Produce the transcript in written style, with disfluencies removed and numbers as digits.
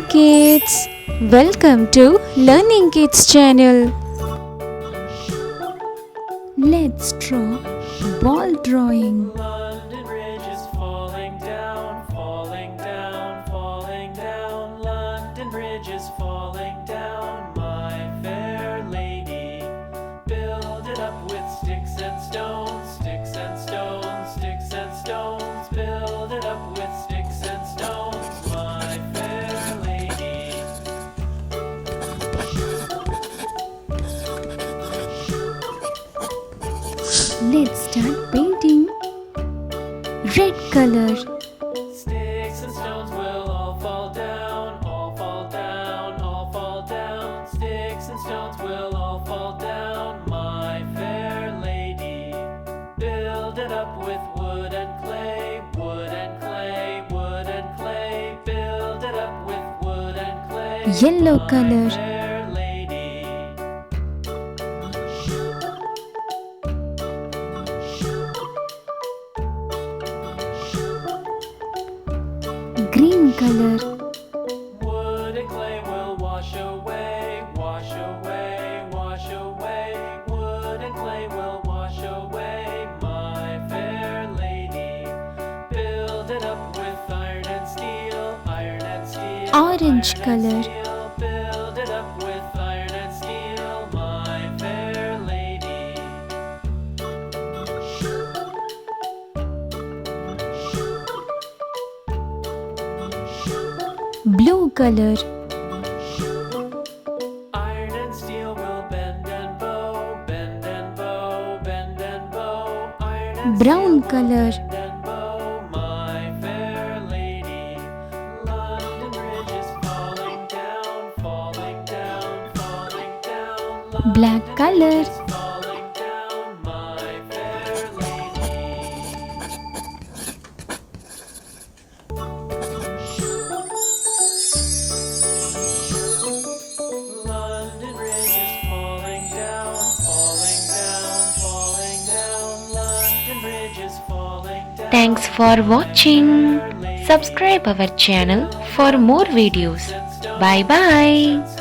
kids, welcome to Learning Kids channel. Let's draw ball drawing. London Bridge is falling down, falling down, falling down. London Bridge is falling down, my fair lady. Build it up with sticks and stones, sticks and stones, sticks and stones. Build it up with sticks and stones, my fair lady. Let's start painting. Red color. Sticks and stones will all fall down, all fall down, all fall down. Sticks and stones will all fall down, my fair lady. Build it up with wood and clay, wood and clay, wood and clay. Build it up with wood and clay. Yellow my color. fair lady. Green color. Wood and clay will wash away, wash away, wash away. Wood and clay will wash away, my fair lady. Build it up with iron and steel, iron and steel. Orange iron color. And steel. Build it up with iron and steel, my fair lady. Blue color. Iron and steel will bend and bow, bend and bow, bend and bow. Iron and Brown steel color. will bend and bow, my fair lady. London Bridge is falling down, falling down, falling down. Black London color. Bridge is falling down, my fair lady. London Bridge is falling down, falling down, falling down. London Bridge is falling down. Thanks for watching. Subscribe our channel for more videos. Bye bye.